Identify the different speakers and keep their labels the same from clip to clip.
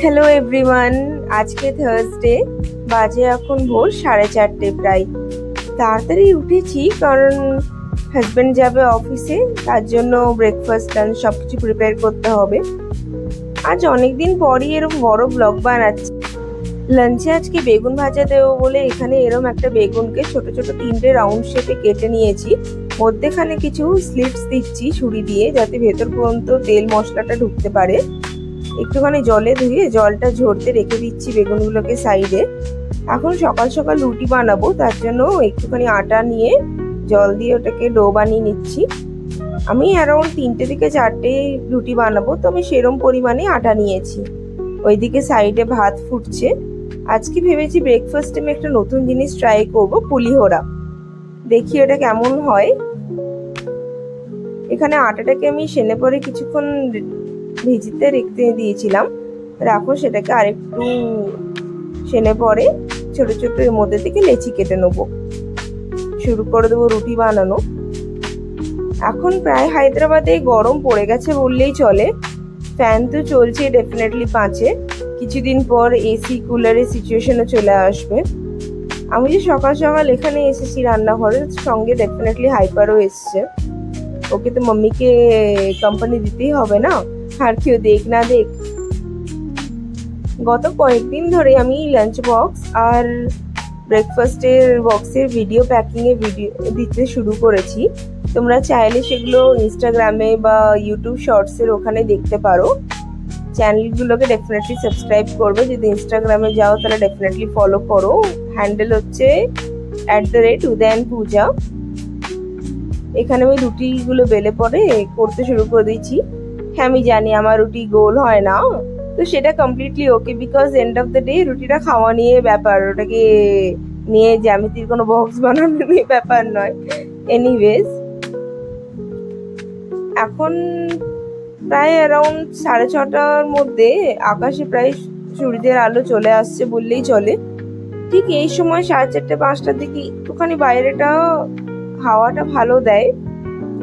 Speaker 1: Hello everyone, আজকে Thursday, বাজে এখন ভোর 4:30 প্রায়। তাড়াতাড়ি উঠেছি কারণ হাজব্যান্ড যাবে অফিসে, তার জন্য ব্রেকফাস্ট লাঞ্চ সব কিছু প্রিপেয়ার করতে হবে। আজ অনেকদিন পরই এরকম বড় ব্লগ বানাচ্ছি। লাঞ্চে আজকে বেগুন ভাজা দেবো বলে এখানে এরকম একটা বেগুনকে ছোট ছোট 3টে রাউন্ড শেপে কেটে নিয়েছি। মধ্যেখানে কিছু স্লিটস দিচ্ছি ছুরি দিয়ে, যাতে ভেতর পর্যন্ত তেল মশলাটা ঢুকতে পারে। একটুখানি জলে ধুয়ে জলটা ঝরতে রেখে দিচ্ছি বেগুনগুলোকে সাইডে। এখন সকাল সকাল রুটি বানাবো, তার জন্য একটুখানি আটা নিয়ে জল দিয়ে ওটাকে ডো বানিয়ে নিচ্ছি। আমি অ্যারাউন্ড 3টে থেকে 4টে রুটি বানাবো, তো আমি সেরম পরিমাণে আটা নিয়েছি। ওইদিকে সাইডে ভাত ফুটছে। আজকে ভেবেছি ব্রেকফাস্টে আমি একটা নতুন জিনিস ট্রাই করবো, পুলিহোরা। দেখি ওটা কেমন হয়। এখানে আটাটাকে আমি সেনে পরে কিছুক্ষণ ভিজিতে রেখে দিয়েছিলাম। এখন সেটাকে আরেকটু সেনে পরে ছোট ছোট এর মধ্যে থেকে লেচি কেটে নেবো। শুরু করে দেবো রুটি বানানো। এখন প্রায় হায়দ্রাবাদে গরম পড়ে গেছে বললেই চলে। ফ্যান তো চলছে ডেফিনেটলি 5-এ, কিছুদিন পর এসি কুলারের সিচুয়েশনে চলে আসবে। আমি যে সকাল সকাল এখানে এসেছি রান্নাঘরের সঙ্গে, ডেফিনেটলি হাইপারও এসছে। ওকে তো মাম্মিকে কোম্পানি দিতেই হবে না, আর কেউ দেখ না দেখ। গত কয়েকদিন ধরে আমি লাঞ্চ বক্স আর ব্রেকফাস্টের বক্সের ভিডিও প্যাকিংয়ে ভিডিও দিতে শুরু করেছি। তোমরা চাইলে সেগুলো ইনস্টাগ্রামে বা ইউটিউব শর্টসের ওখানে দেখতে পারো। চ্যানেলগুলোকে ডেফিনেটলি সাবস্ক্রাইব করবে। যদি ইনস্টাগ্রামে যাও তাহলে ডেফিনেটলি ফলো করো। হ্যান্ডেল হচ্ছে @udayanpooja। এখানে আমি রুটিগুলো বেলে পরে করতে শুরু করে দিয়েছি। হ্যাঁ, আমি জানি আমার রুটি গোল হয় না, তো সেটা completely okay, because end of the day রুটিটা খাওয়া নিয়ে ব্যাপার, ওটাকে নিয়ে জ্যামিতির কোনো বক্স বানানো নিয়ে ব্যাপার নয়। এনিওয়েজ, এখন প্রায় অ্যারাউন্ড 6:30টার মধ্যে আকাশে প্রায় সূর্যের আলো চলে আসছে বললেই চলে। ঠিক এই সময় 4:30-5টার দিকে একটুখানি বাইরেটা হাওয়াটা ভালো দেয়,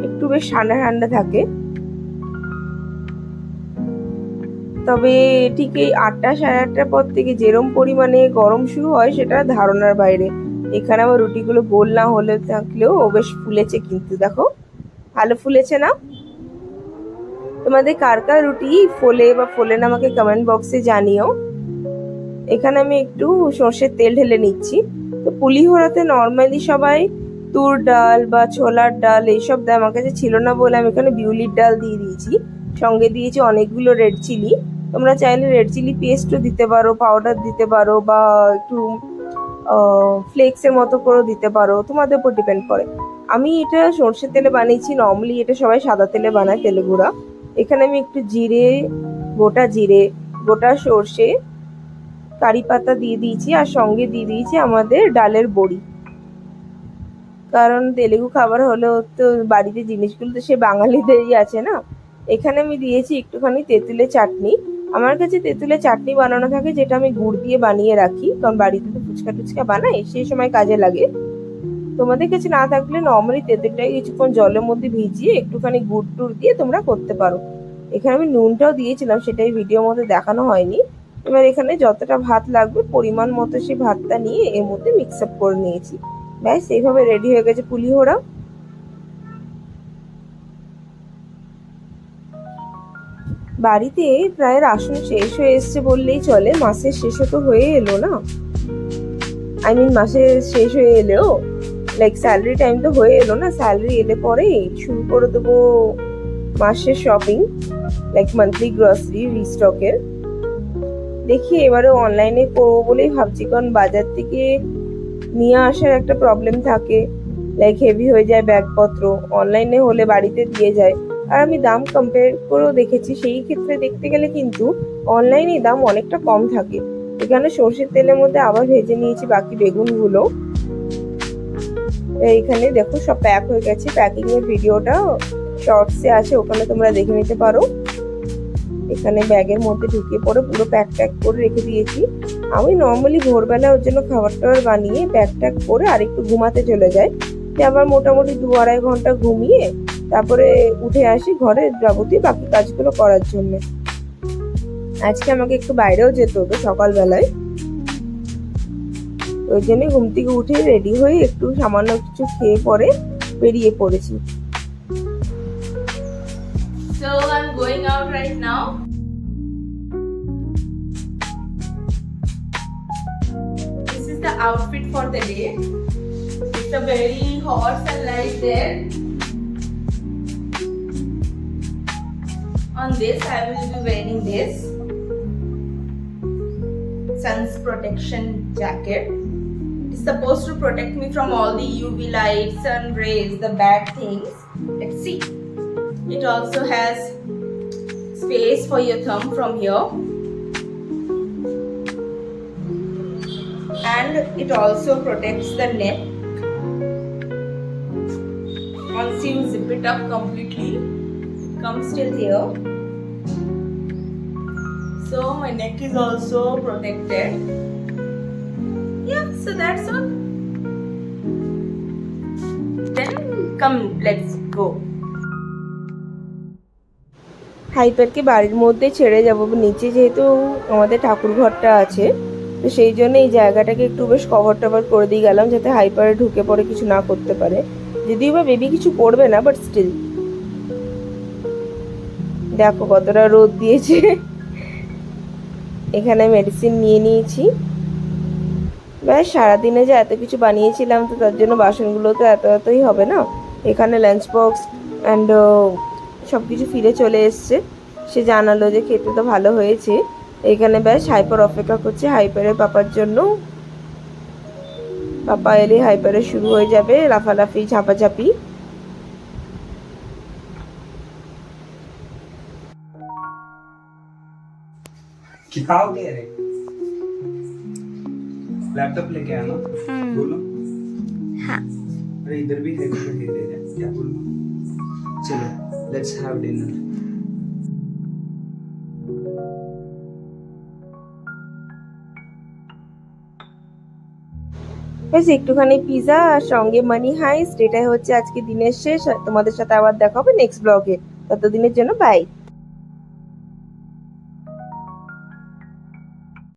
Speaker 1: একটু বেশ ঠান্ডা ঠান্ডা থাকে। তবে ঠিক এই 8টা 8:30টার পর থেকে যেরম পরিমাণে গরম শুরু হয় সেটা ধারণার বাইরে। এখানে আমার রুটিগুলো গোল না হলে থাকলেও ও বেশ ফুলেছে, কিন্তু দেখো ভালো ফুলেছে না? তোমাদের কার কার রুটি ফোলে বা ফোলে না আমাকে কমেন্ট বক্সে জানিও। এখানে আমি একটু সর্ষের তেল ঢেলে নিচ্ছি। তো পুলিহোরাতে নর্মালি সবাই তুর ডাল বা ছোলার ডাল এইসব দেয়, আমার কাছে ছিল না বলে আমি এখানে বিউলির ডাল দিয়ে দিয়েছি। সঙ্গে দিয়েছি অনেকগুলো রেড চিলি। তোমরা চাইলে রেড চিলি পেস্টও দিতে পারো, পাউডার দিতে পারো, বা একটু ফ্লেক্সের মতো করেও দিতে পারো, তোমাদের উপর ডিপেন্ড করে। আমি এটা সর্ষের তেলে বানিয়েছি। নর্মালি এটা সবাই সাদা তেলে বানায়, তেলে গুঁড়া। এখানে আমি একটু জিরে, গোটা সর্ষে, কারি পাতা দিয়ে দিয়েছি, আর সঙ্গে দিয়ে দিয়েছি আমাদের ডালের বড়ি। কারণ তেলেগু খাবার হলেও তো বাড়িতে জিনিসগুলো তো সে বাঙালিদেরই আছে না। এখানে আমি দিয়েছি একটুখানি তেঁতুলের চাটনি। আমার কাছে তেঁতুলের চাটনি বানানো থাকে, যেটা আমি গুড় দিয়ে বানিয়ে রাখি, কারণ বাড়িতে তো ফুচকা টুচকা বানাই, সেই সময় কাজে লাগে। তোমাদের কাছে না থাকলে নর্মালি তেঁতুলটাকে কিছুক্ষণ জলের মধ্যে ভিজিয়ে একটুখানি গুড় টুড় দিয়ে তোমরা করতে পারো। এখানে আমি নুনটাও দিয়েছিলাম, সেটাই ভিডিওর মধ্যে দেখানো হয়নি। এবার এখানে যতটা ভাত লাগবে পরিমাণ মতো সেই ভাতটা নিয়ে এর মধ্যে মিক্স আপ করে নিয়েছি। ব্যাস, এইভাবে রেডি হয়ে গেছে পুলিহোরা। বাড়িতে প্রায় রাশন শেষ হয়ে এসছে বললেই চলে। মাসের শেষে তো হয়ে এলো না, মাসের শেষ হয়ে এলেও লাইক স্যালারি টাইম তো হয়ে এলো না। স্যালারি এলে পরে শুরু করে দেবো মাসের শপিং, লাইক মান্থলি গ্রসারি রিস্টকের। দেখি এবারে অনলাইনে করবো বলেই ভাবছি, কারণ বাজার থেকে নিয়ে আসার একটা প্রবলেম থাকে, লাইক হেভি হয়ে যায় ব্যাগপত্র। অনলাইনে হলে বাড়িতে দিয়ে যায়। আর আমি দাম কম্পেয়ার করেও দেখেছি, সেই ক্ষেত্রে দেখতে গেলে কিন্তু অনলাইনে দাম অনেকটা কম থাকে। এখানে সর্ষের তেলের মধ্যে আবার ভেজে নিয়েছি বাকি বেগুনগুলো। এইখানে দেখো সব প্যাক হয়ে গেছে। প্যাকিং এর ভিডিওটা শর্টসে আছে, ওখানে তোমরা দেখে নিতে পারো। এখানে ব্যাগের মধ্যে ঢুকিয়ে পরে পুরো প্যাক করে রেখে দিয়েছি। আমি নর্মালি ভোরবেলা ওর জন্য খাবার টাবার বানিয়ে প্যাক করে আর একটু ঘুমাতে চলে যাই। আবার মোটামুটি 2-2.5 ঘন্টা ঘুমিয়ে তারপরে উঠে আসি ঘরের যাবতীয় বাকি কাজগুলো করার জন্য। আজকে আমাকে একটু বাইরেও যেতে হতো সকালবেলায়, ওই জন্য ঘুম থেকে উঠে রেডি হয়ে একটু সামান্য কিছু খেয়ে পরে বেরিয়ে পড়েছি।
Speaker 2: So I'm going out right now. This is the outfit for the day. It's a very hot sunlight there. On this I will be wearing this sun's protection jacket. It's supposed to protect me from all the UV light, sun rays, the bad things. Let's see. It also has space for your thumb from here. And it also protects the neck. Once you zip it up completely, it comes till here. So my neck is also protected. Yeah, so that's all. Then come, let's go.
Speaker 1: হাইপারকে বাড়ির মধ্যে ছেড়ে যাবো, নিচে যেহেতু আমাদের ঠাকুর ঘরটা আছে, তো সেই জন্য এই জায়গাটাকে একটু বেশ কভার টভার করে দিয়ে গেলাম, যাতে হাইপারে ঢুকে পড়ে কিছু না করতে পারে। যদিও বা বেবি কিছু করবে না, বাট স্টিল। দেখো কতটা রোদ দিয়েছে। এখানে মেডিসিন নিয়ে নিয়েছি। ব্যাস, সারাদিনে যে এত কিছু বানিয়েছিলাম, তো তার জন্য বাসনগুলো তো এতই হবে না। এখানে লাঞ্চ বক্স অ্যান্ড সব কিছু ফিরে চলে এসছে। সে জানালো যে খেতে তো ভালো হয়েছে। এখানে ব্যাস হাইপার অপেক্ষা করছে হাইপারের পাপার জন্য। পাপা এলে হাইপারে শুরু হয়ে যাবে লাফালাফি, ঝাপাঝাপি।
Speaker 3: क्या हो गया रे? लैपटॉप लेके आना। बोलो।
Speaker 2: हाँ।
Speaker 3: अरे इधर भी है, इधर भी दे दे। क्या बोलूं? चलो, लेट्स हैव डिनर।
Speaker 1: বেশ একটুখানি পিজা আর সঙ্গে মানি হাইস্ট, এটাই হচ্ছে আজকে দিনের শেষ। তোমাদের সাথে আবার দেখা হবে নেক্সট ব্লগে। ততদিনের জন্য বাই।